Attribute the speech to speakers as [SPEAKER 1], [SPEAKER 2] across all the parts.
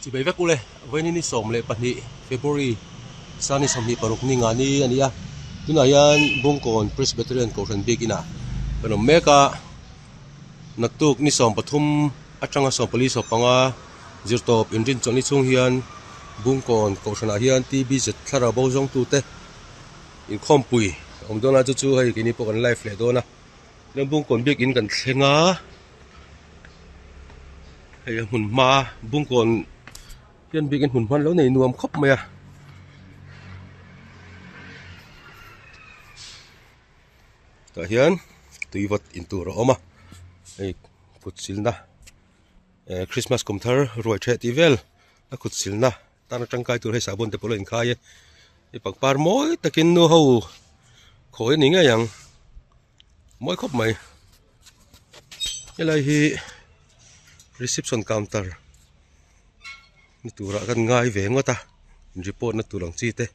[SPEAKER 1] จิไปเวกุเลยวันนี้สมเลยปนิเฟบรุยสานิสมนิปรุกนี่งานนี้อันนี้ตุนอายันบุงกอนพรีสเบเตอรียนกอชันเบกินะเป็นเมกานักตุกนิสมปฐุมอัจฉริยะสมปลีสปังอาจิรตบอินดินจนิชงเฮียนบุงกอนกอชันอาเฮียนที่บิจิตทาราบาวจงตุเตอินคอมปุยโดนอาจุจูให้กินพวกกันไลฟ์เลยโดนนะเรื่องบุงกอนเบกินกันเชงาให้หุ่นมาบุงกอนยันเบกินหุ่นพันแล้วในนวมครบไหมแต่เฮียนตัววัดอินตัวเราออกมาไอ้ขุดสิลนะคริสต์มาสคอมเทอร์รวยเชติเวลแล้วขุดสิลนะตอนจังกายตัวให้สาบนแต่พอเล่นขายไอ้ปักปาร์มอยตะกินนัวเขาขอยนี่ไงยังมอยครบไหมอะไรที่ reception counter นี่ตัวละกันง่ายเวงวะตารีพอร์ตนั่นตัวหลังจีเต้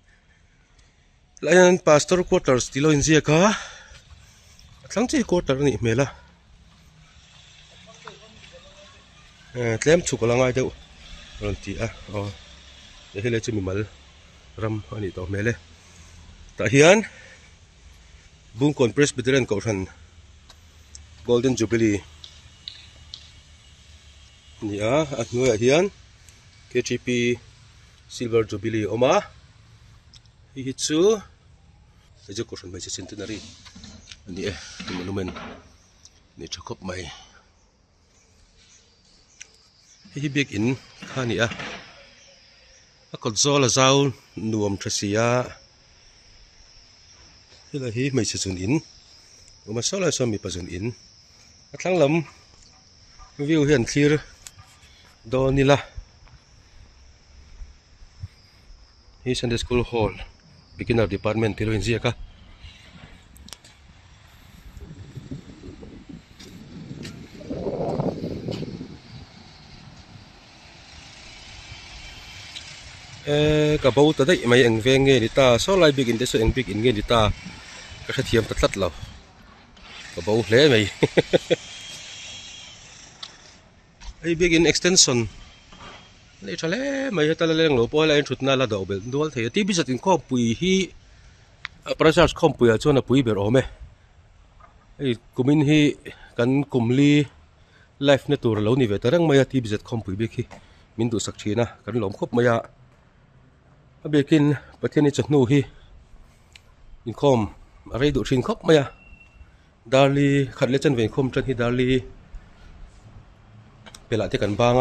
[SPEAKER 1] แล้วยัน pastor quarters ที่เราอินเซียก้าทั้งที่ quarter นี่เมล่ะเต็มชุกละง่ายเดียวรันทีอ๋อเดี๋ยวให้เลยจะมีมัลรำอันนี้ต่อเมล่แต่เฮียนบุ้งคอนเพรสเบเตอร์นเขาทัน golden jubilee นี่อันนู้นเฮียน KGP silver jubilee ออกมาฮิตซูไอ้เจ้าคนไม่ใช่ centenary อันนี้เป็น monument นี่จะครบไหมที่เบียกอินข้านี่ก็จะละเจ้านวมทรัสยาที่ละที่ไม่ใช่ส่วนอินมาซ้อละซ้อมีประส่วนอินทั้งลำวิวเห็นคลีร์ดอนนี่ละที่ Sunday School Hall beginner department ที่เราเห็นเสียค่ะกับบ่าวตัดได้ไม่เอ็งเวงเงี้ยดิตาซ้อไล่บิ๊กอินเดสเอ็งบิ๊กอินเงี้ยดิตาก็จะเทียมตัดเรากับบ่าวเล่ไหมไอ้บิ๊กอิน extension นี่ทะเลไม่ใช่ทะเลเลี้ยงหลวงพ่ออะไรชุดน่าละดอกเบลดูว่าเถียที่บิจัดอินข้อปุยที่ประชาชนข้อปุยชวนปุยเบลอไหมไอ้กลุ่มนี้กันกลุ่มลีไลฟ์ในตัวเรานี่เวทแต่เรื่องไม่ที่บิจัดข้อปุยเบกี้มินดูสักทีนะกันหลอมครบไม่เบกินประเทศนี้จะนู่ฮีอินคอมอะไรดูชินครบไหมดาลีขัดเล็กจันเวนคอมจันฮีดาลีเป็นหลักที่กันบ้าง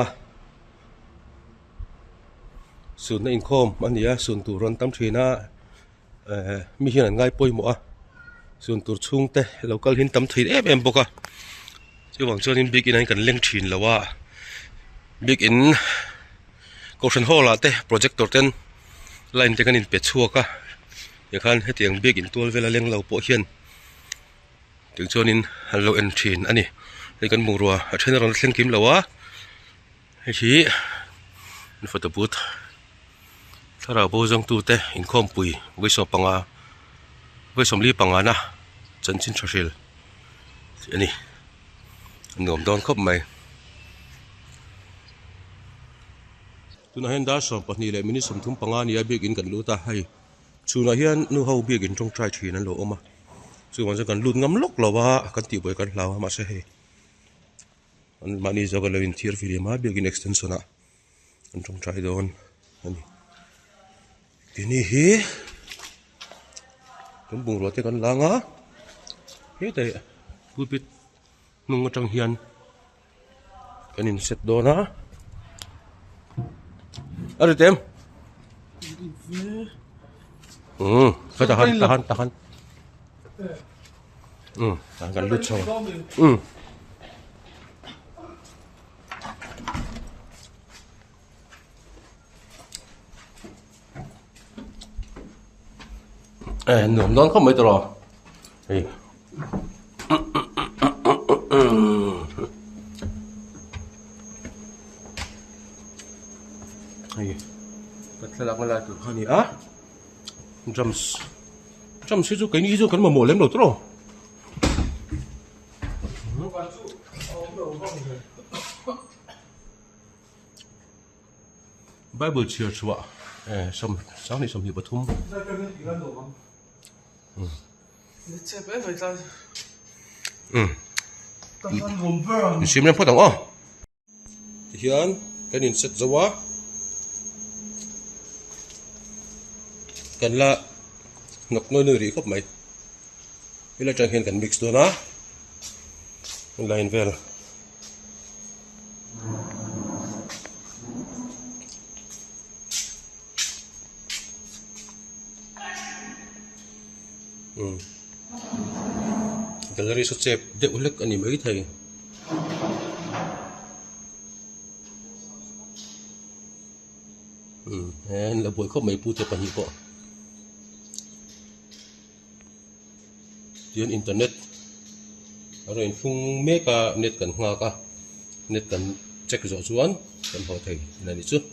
[SPEAKER 1] ส่วนในอินคอมอันนี้ส่วนตัวรันตั้มชีน่ามีเห็นง่ายป่วยหมดส่วนตัวชุ่งเตะเราก็เห็นตั้มทีเอ็มบอกที่หวังจะนินบิ๊กอินกันเลี้ยงชินแล้วว่าบิ๊กอินก็ฉันห่อละเตะโปรเจคเตอร์เต้นไลน์จะกันอินเป็ดชัวก็อย่างนั้นให้เตียงบิ๊กอินตัวเวลาเลี้ยงเราปวดเฮียนถึงชนินฮัลโหลเอ็นชินอันนี้ในกันมุงรัวเช่นเราเล่นกิมแล้ววะให้ชี้ในฟอตบูธถ้าเราโบจงตูเตะอินคอมปุยไว้สอบปังอาไว้สมรีปังอานะจันชินชาชิลอันนี้หนุ่มโดนครบไหมตุนเห็นได้สอบปนิเลยมินิสมทุ่มปังอานี่เบียกินกันรู้ตาให้ชูน่าเฮียนนู่เขาเบียกินจงใจชีนั่นโลออกมาส่วนจะกันลุ้นงำลกเราว่ากันตีบวยกันเรามาเสียให้อันมานี่จะกันเลยอินเทียร์ฟิลิมาเบียกิน extension นะอันจงใจโดนอันนี้ทีนี้เฮ้ยกันบุงรถที่กันล้างเฮ้ยแต่พูดปิดนุ่งกระจังเฮียนกันอินเสร็จโดนนะอะไรเต็มก็tahan tahan lucu nôm đón không mấy tờ rồi Thật là lại từ hai nữa drums sẽ cái ní cái mà mổ lên đầu rồi Bible Church วะสมสาวนี่สมอยู่ปทุมชิมน้ำพอตังอ้อที่อันกันอินเสร็จจะวะกันละนกน้อยๆรีครบไหมเวลาจะเห็นกันมิกซ์ตัวนะไลน์เวลกันเลยสุดเจ็บเด็กเล็กอันนี้ไม่ไทยแล้วบ่อยเขาไม่พูดจะปัญหาป่ะเรียนอินเทอร์เน็ตอะไรฟุ้งเมกะเน็ตกันงากะเน็ตกันเช็คจอส่วนกันพอไทยนั่นนี่จุด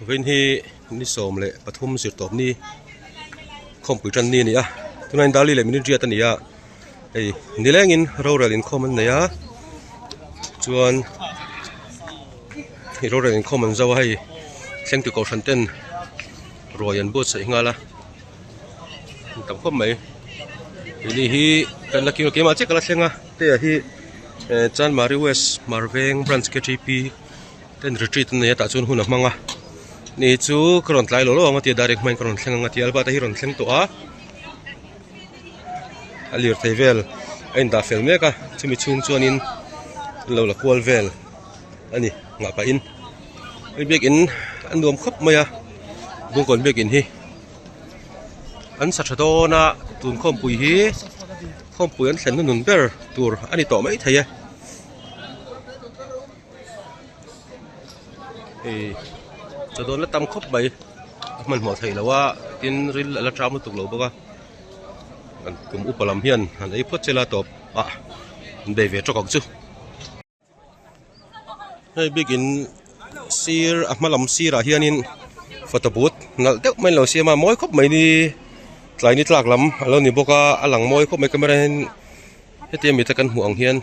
[SPEAKER 1] เว้นที่นี่สมเลยปฐมสุดตบนี่คอมพิวเตอร์นี่อ่ะทุนายดาลีเลยมินิเจียตันนี่อ่ะไอ้นี่แหละงินเราเรียนคอมมันเนี่ยส่วนเราเรียนคอมมันจะว่าให้เสียงตุกเอาชันเต้นรอยันบูดใส่งาละตั้งคอมไหมนี่ฮีกันลักกี้มาเช็คกันละเสียงอ่ะเดี๋ยวฮีจานมาริเวสมาร์เวงบรันส์เคทีพีเต้นรีทรีตเนี่ยตัดส่วนหุ่นมั่งอ่ะนี่จู่กรอนไล่โลโลมาที่ดาริกไม่กรอนเสียงมาที่อัลบาตาฮิรอนเสียงตัวอัลลิร์ไทเวลไอ้ดาเฟลเมกะจะมีชุ่มชวนินเราละควอลเวลอันนี้งับไปอินไอ้เบกินอันรวมครบไหมอ่ะบุ้งก่อนเบกินฮีอันสัตว์โตนะตุนข้อมปุยฮีข้อมปุยอันเส้นนุ่นเบอร์ตัวอันนี้ต่อไม่ไทยจะโดนแล้วตำครบไปมันหมดไทยแล้วว่ากินริลและจามุตุกโลบก็อันกุมอุปลัมเฮียนอันไอ้พจเจลาตบเดวิดจอกจูไอ้บิกินซีร์มาลำซีร์เฮียนินฟัตบุตนั่นเด็กไม่เหล่าเสียมามอยครบไม่ดีหลายนิดหลักลำแล้วนี่บอกว่าหลังมอยครบไม่ก็ไม่ได้ให้เตรียมมีตะกันห่วงเฮียน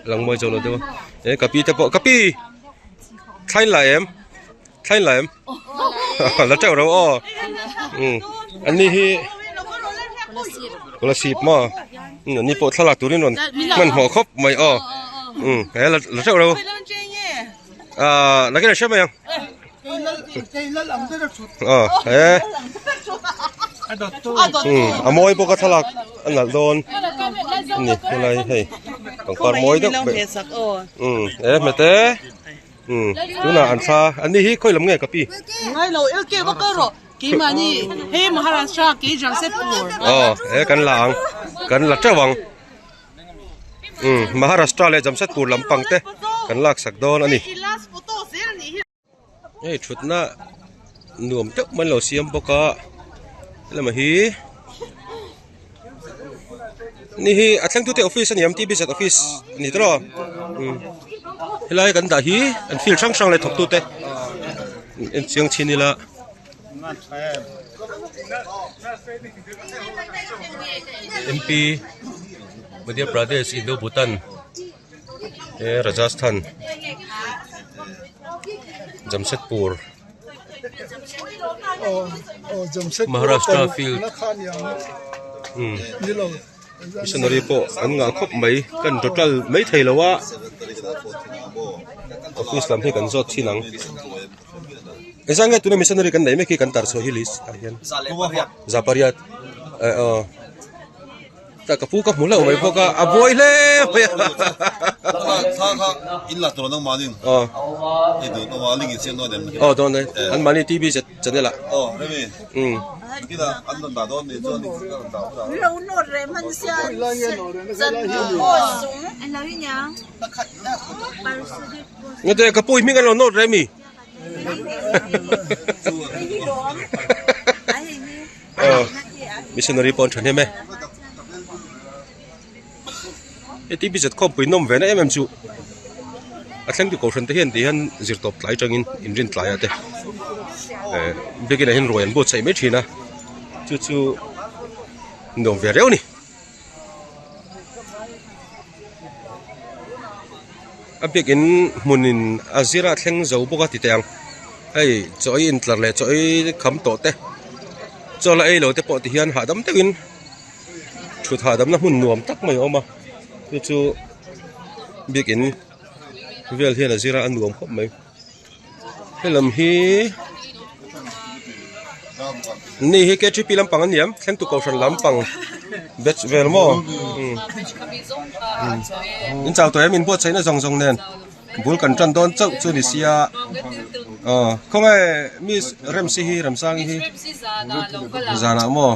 [SPEAKER 1] หลังมอยเจ้าเราเดียวกะปีตะปอกะปีใช่ไหลมใช่ไหลมแล้วเจ้าเราอ้ออันนี้ที่คนละสิบมั้งนี่ปวดสลักตัวนี้นนมันหัวครบไม่อ้อแล้วเจ้าเรานักเรียนใช่ไหมยังมวยปกติสลักอันนั้นโดนนี่อะไรให้ต้องการมวยต้องไม่เต้ดูน่ะอันซาอันนี้ค่อยลำเงี้ยกับพี่ไงเราเกี่ยวกับรถกี่มานี่เฮ้มหาราชากี่จังเซปูกันหลังกันหลักเจ้าวังมหาราชาเลยจำเซปูลำปังเต้กันหลักสักโดนอันนี้ชุดน่ะหนุ่มเจ้ามันเหล่าเสียมปกะแล้วมาฮีนี่ฮีอัดทั้งตัวเตออฟฟิศนี่ยามที่บิสต์ออฟฟิศนี่ตลอดเฮลัยกันดาฮีอันฟิลช่างๆเลยถกตัวเตะอันเสียงชินนี่ละMP Madhya Pradesh Indo Bhutan Rajasthan Jamshedpur Maharashtra field missionary po an nga khop mai kan total mai thei lawa office lam he kan zot thinang esanga tuna missionary kan nei me ki kan tar so hilis hian zapariat ta kapu ka mula mai poka avoid le
[SPEAKER 2] kha illa to nang manin idu no wali gi chen no den
[SPEAKER 1] don ne an mani tv channel
[SPEAKER 2] remi kida an don da don ne jo ni ka da
[SPEAKER 3] lo no re man sia zan o sung an la nya
[SPEAKER 1] ngate kapu mi kan no remi missionary pon thane me eti bizet khom pui nom ve na em chu atleng ti ko thon te hian ti han zir top tlai changin inrin tlai ate begin hin royan bo chai me thina chu nom ve reu ni bikin munin azira thleng zo boka ti teng hei choi in tlar le choi kham to te chola ei lo te po ti hian hadam tekin thut hadam na hun nuam tak mai oma chu bikin vel hian azira an nuam khop mai helam hi ni hi ke tripi lampang an niam thleng tu kausan lampang bet vel mo in chau to em in bo chaina jong jong nen bul kan tran don chau chu ni sia không ai mi rem si hi ram sang hi zana mo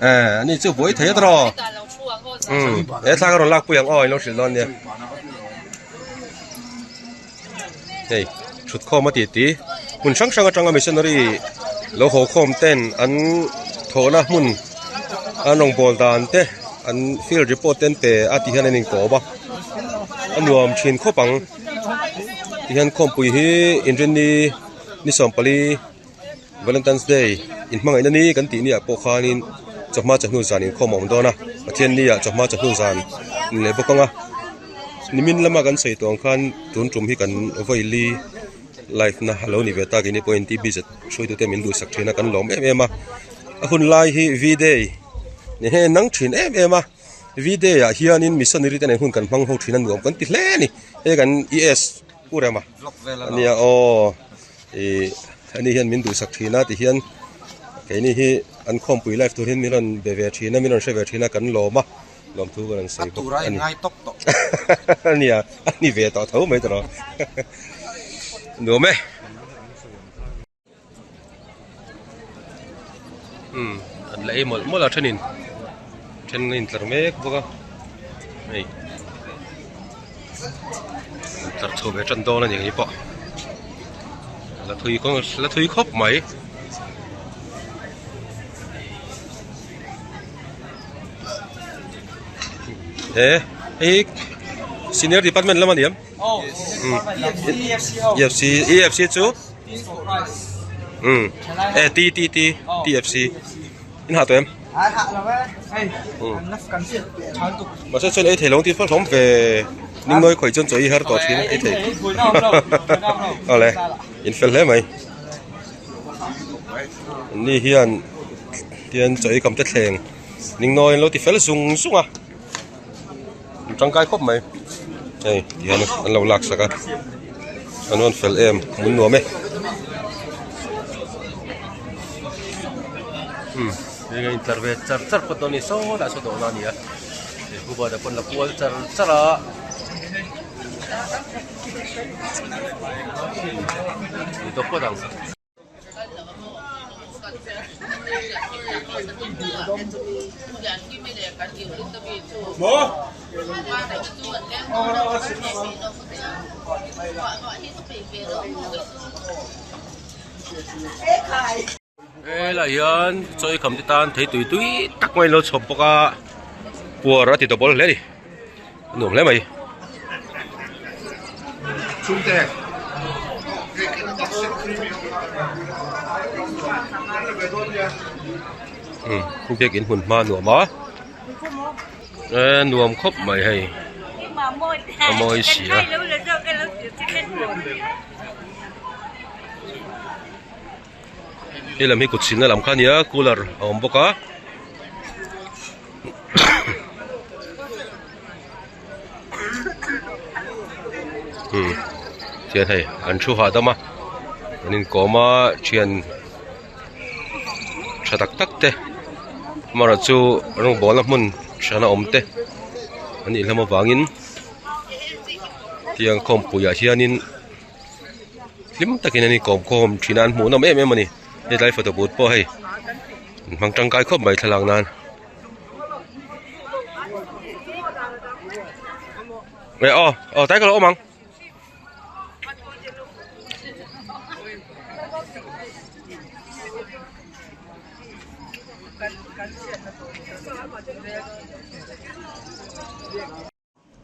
[SPEAKER 1] ani chu boi the tro e thang ro lak puyang oi lo sil don ne hey chut kho ma ti ti mun sang sang atanga missionary lo ho khom ten an thona mun anong bol dan te an field report ten pe ati hanin in ko ba anuam chin kho pang ti han khom pui hi inren ni som pali Valentine's Day in mangai na ni kan ti ni a po khanin chokma chahnu zan in khom om dona athian ni a chokma chahnu zan le bokanga nimin lama kan sei tong khan tun tum hi kan voili life na hello ni beta ki ni point ti bizet soi tu te min du sak thina kan lom em a hun lai hi v day ni he nang thin em a v day a hianin missionary ten hun kan mang ho thina nuam kan ti hle ni he kan es urema ania o ani hian min du sak thina ti hian ke ni hi an khom pui life tur hin miron be ve thina miron she ve thina kan loma lom thu kan sei bo ani ngai tok to ania ani ve to thau mai tro no me an lai mol a thenin tlar mek boka ei tlar tho be chan do na ni po la thui khop mai ei senior department lama niam EFC chu TFC in ha to em mà sẽ cho lấy thể long thì phát thống về nhưng nói khỏi chân chối hết tỏ thì ấy thể lẽ in phần lẽ mày ni hiền tiền chối cầm tết thèn nhưng nói nó thì phải là sung sung à trong cái khóc mày đây thì anh lâu lạc sạc anh vẫn phải em muốn nuôi mày dengan intervention car petoni so da so do na ni ya ku ba da pon la pual car cara itu podang là hiện chơi cầm ti tan thấy tụi tắc ngay lo chụp baka bùa ra thì tao bỏ lấy đi nuông lấy mày
[SPEAKER 2] chung tè
[SPEAKER 1] không biết kiến hồn ma nuông má nuông khóc mày hay môi xì à làm hi cột xin làm khá nhớ cooler ôm bốc á chuyện này anh chú hòa đó mà nên có mà chuyện chả tắc tắc thế mà là chú anh bỏ làm mun chả nó ôm thế anh đi làm một vàng in tiếng không bùi à chi anh in lim tắc cái này còn không chỉ ăn muốn làm em mà nè để lại photo booth po hay mang trang cái khóc mày thật lang nan vậy tay cái lỗ mang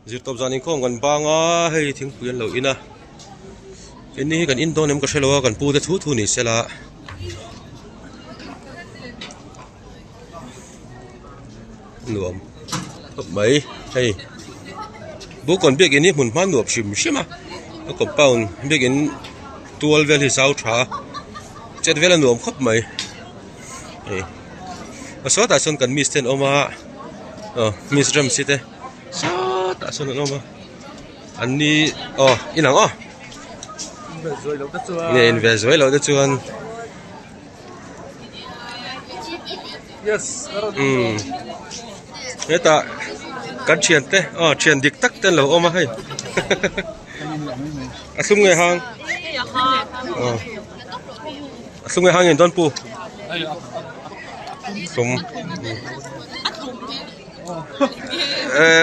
[SPEAKER 1] dịp tập gia đình không gần ba ngã hay tiếng quyền lẩu in à cái này gần in to nem có xe lúa gần pu để thu nỉ xe là nuông mấy hay บุกคนเบียกอินนี่หมุนมาหนวบชิมใช่ไหมแล้วก็เป่าเบียกอินตัวเวลที่สาวช้าเจ็ดเวลหนวบครบไหมสอดแต่ส่วนกันมิสเทนออกมามิสเรมสิเตสอดแต่ส่วนกันออกมาอันนี้อีหลังเนี่ยอินเวสไว้เราจะชวน
[SPEAKER 4] Yes.
[SPEAKER 1] เนี่ยแต่กันเชียนเต้เชียนดิกตักเต้นเราออกมาให้สุ่มไงหางสุ่มไงหางเงินต้นปูสุ่ม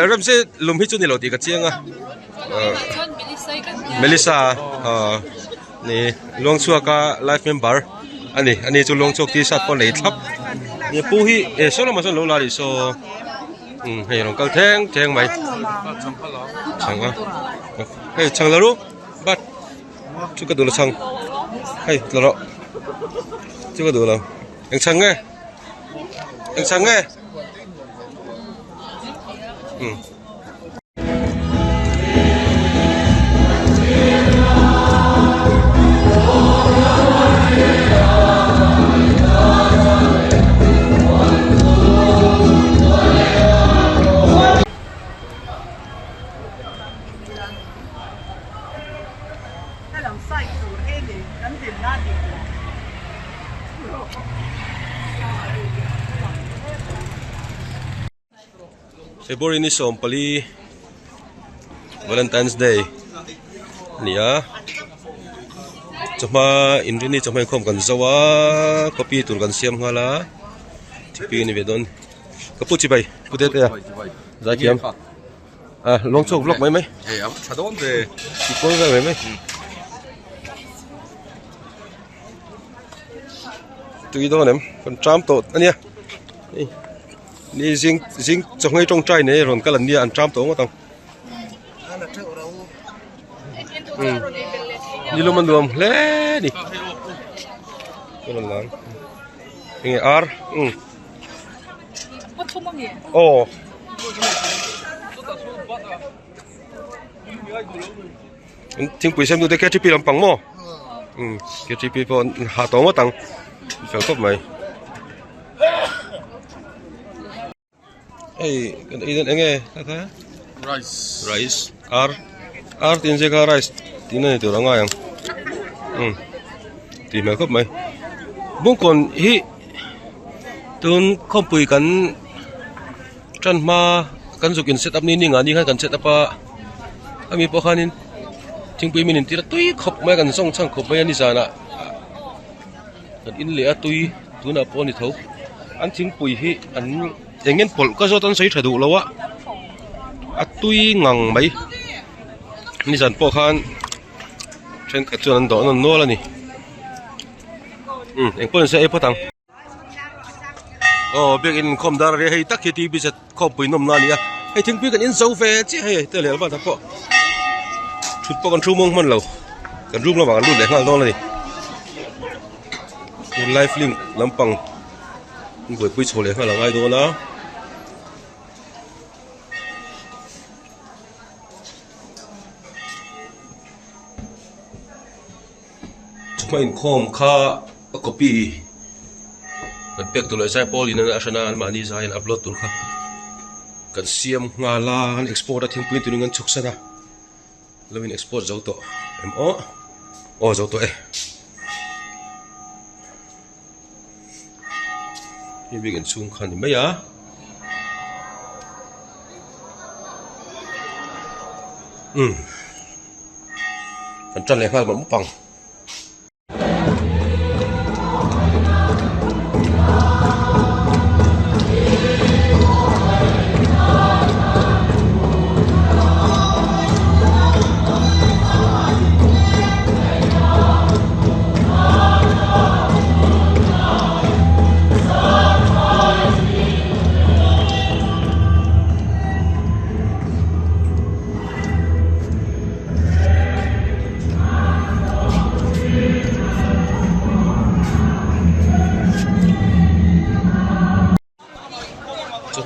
[SPEAKER 1] เริ่มสิลุมพิจุนี่เราตีกระเจียงเมลิซานี่ลวงชัวกับไลฟ์เมมเบอร์อันนี้จุลวงชัวที่สัตว์ปนไหลทับเนี่ยปูฮีโซลมาส่วนโลลาดิโซให้ลองเกาแทงไหมช่างอ่ะให้ช่างละรู้บัดชุกกระดูละช่างให้ละรอชุกกระดูละยังช่างไงยังช่างไงFebruary ni som pali Valentine's Day ni chama inri ni chama khom kan zawa copy tur kan siam ngala tipi ni vedon kapu chi bai pude te za kiam long chok vlog mai mai
[SPEAKER 4] 자동 돼.
[SPEAKER 1] ti ko ga mai mai tui do nem kan tram to aniaนี่จิงจงให้จงใจเนี่ยรอนกันนี่อันตรามตัวก็ต้องนี่ลมมันรวมเล่ดิก็มันล้างยังไงอาร์โอ้ทิ้งปุ๋ยเซมดูได้แค่ที่ปีลำปังมั้งแค่ที่ปีพอหาตัวก็ต้องเสียงครบไหมidan enge kaka rice r tin je ka rice tin ne to ranga yang ti ma khop mai bung kon hi tun khom pui kan tran ma kan zukin set up ni ngani kan set up ami po khanin thing pui min ti tui khop mai kan song chang khop mai ani sana kan in le a tui tuna po ni tho an thing pui hi an engen pol ka zo tan sei thadu lawa atui ngang mai ni san po khan chen ka chuan do non no la ni eng pon se e potang bek in khom dar re hei tak kheti bi set khom pui nom na ni a hei thing pi kan in zo fe chi hei te le ba ta po thut po kan thu mong man lo kan rum lo ba kan lut le ngal do la ni live link lampang ngoi pui chole ngal la ngai do na main khom kha copy kan pek tu lai sai polin na ashana an mani zai an upload tur kha kan siam ngala an export athing pui tuning an chuksana lovin export zo to zo to hi begin chung khan ni maya kan chan le khal ma pang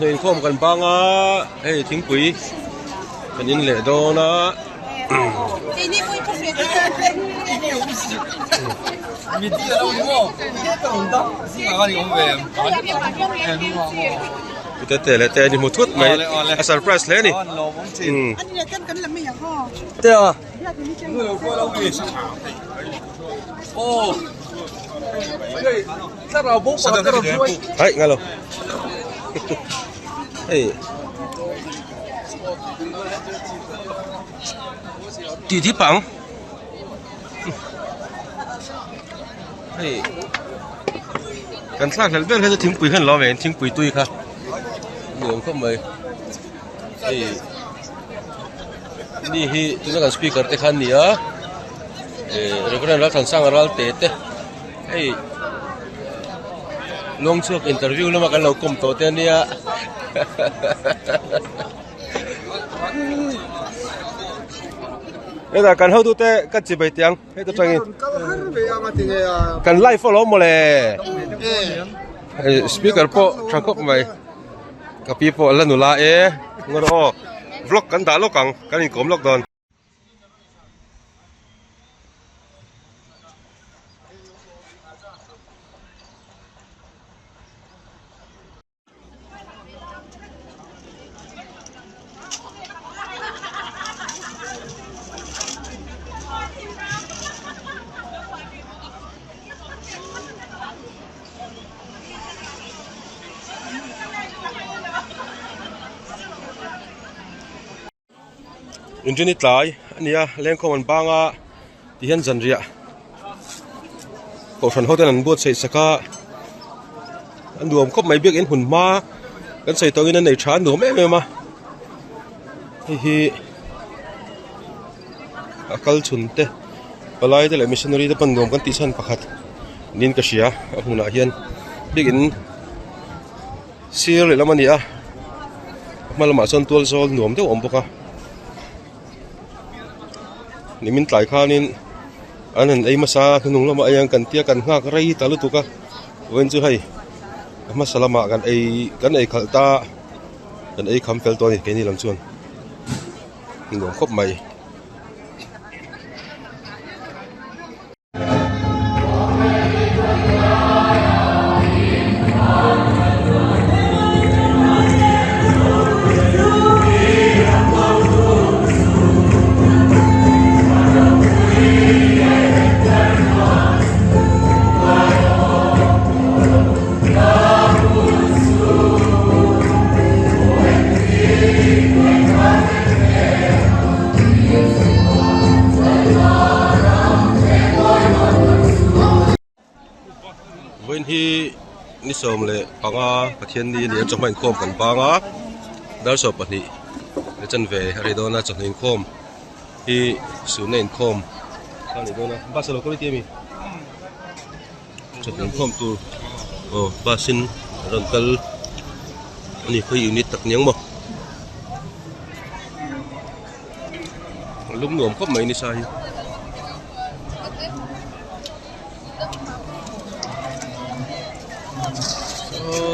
[SPEAKER 1] nên khomกันบางอ่ะเฮ้ยทิ้งปุ๋ย kan in le do na
[SPEAKER 3] Ini pun itu
[SPEAKER 4] Mi dia đâu đúng không? Không đó. Xin ngài đi ông về.
[SPEAKER 1] kita te le te ni mutut mai a surprise le ni
[SPEAKER 4] Lo bóng chìm.
[SPEAKER 3] Anh này kan làm gì hả?
[SPEAKER 4] Thế à? Người đâu có đâu về. Ồ. Đây, chắc là bố có cái đồng chuối.
[SPEAKER 1] hai ngalo hey ti thi pang hey kan sak hal ber he thing pui khan lo ven thing pui tui kha niam ko mai hey ni hi tuna kan speaker te khan ni a reverend ra than sang ral te te hey long chuak interview lama kan lo kom to te nia Eda kan hau tu te kan chi bai tiang he to tangin kan live follow mo le speaker po thakop mai ka pi po la nu la ngoro vlog kan da lo kang kan in kom lok don Injini tlai ania leng khom an banga ti hian zanria ko than hoten an buat sei saka an duam khop mai bek in hun ma kan sei tawin an nei tha nuam em ma hi akal chunte palai te le missionary te pan nuam kan ti san pakhat nin ka sia a huna hian bek in sir le lamania malama son tual zol nuam te om boka nimin tlai khanin anan ei masa thunung lama ayang kan tia kan ngak rei talu tuka wen chu hai masalama kan ei khalta kan ei kham fel to ni ke ni lam chuan ngom khop mai hi ni som le panga pathian ni ni chong main khom kan panga dar so pani le chan ve ri dona chong in khom hi su nen khom ani dona basalo ko ti mi chong in khom tu basin rontal ani khoi unit tak nyang mo lum nuam khop mai ni sai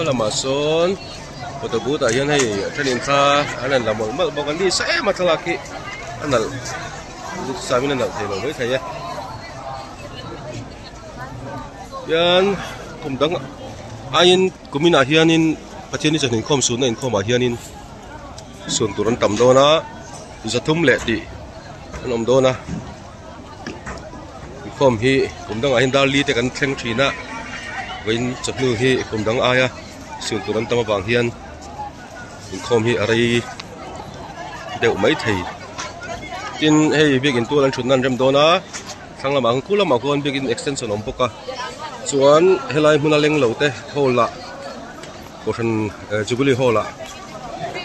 [SPEAKER 1] lama son putabu ta yan hai train kha anan lamol mal bokan di sa matalaki anal samin anal thelo mai thaya yan kumdang ayin kumina hianin pathiani chanin khom su na in khoma hianin sun turan tam dona zathum le ti anom dona khom hi kumdang ahin dal li te kan thleng thina vein chapnu hi kumdang aya sun turan tama bang hian in khom hi arai deu mai thei tin hei begin tu lan thunnan rem dona thanglama ang kulama kon begin extension om poka chuan helai huna leng lote hola koran jubilee hola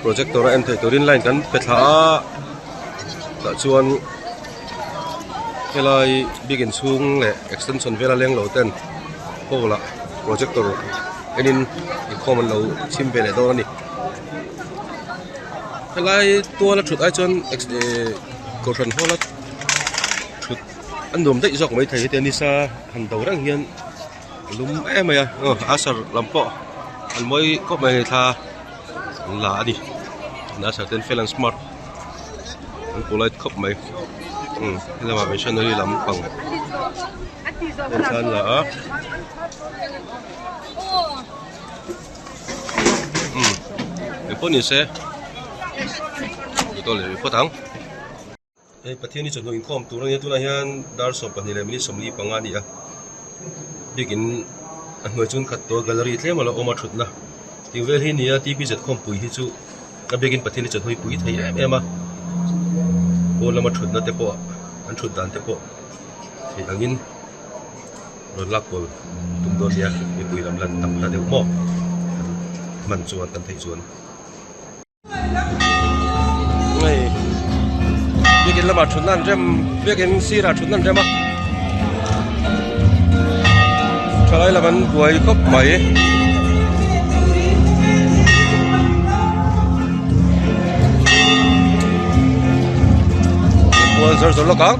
[SPEAKER 1] projector en thei torin line kan petha ta chuan helai begin chung le extension vela leng loten hola projector enin common lo chimbe le do ni helai to la thut ai chon koran hola thut andom dei jok mai thei te ni sa han do rang hian lum em ya asar lampo an moi ko mai tha la ni na sa ten felan smart มันโปรไลท์ครบไหมแล้วมาเป็นชันนอรี่ลำฟังเป็นชันเหรอเดี๋ยวพวกนี้เซ่ตัวเลยพวกทั้งประเทศนี้จะโดนอินคอมตัวนี้ตัวนั้นยันดาร์สอบปนิเลมินิสมลีปังงานนี่บิกินหน่วยจุนขัดตัวแกลเลอรี่เท่มาแล้วออกมาชุดนะที่เวลที่นี่ที่พิจิตรคอมปุยที่จูก็บิกินประเทศนี้จะโดนปุยไทยมาโอ้แล้วมาชุดนะเตปะอันชุดดันเตปะที่อย่างนี้รถลักบอลตุ้มโดนเนี่ยมีปุยลำลันตั้งแต่เดียวมอมันจวนกันไทยจวนไงบิกินละมาชุดนั่นเจมบิกินซีราชุดนั่นเจมะใช่แล้วมันบวยครบไหมบวยจะจบแล้วกัน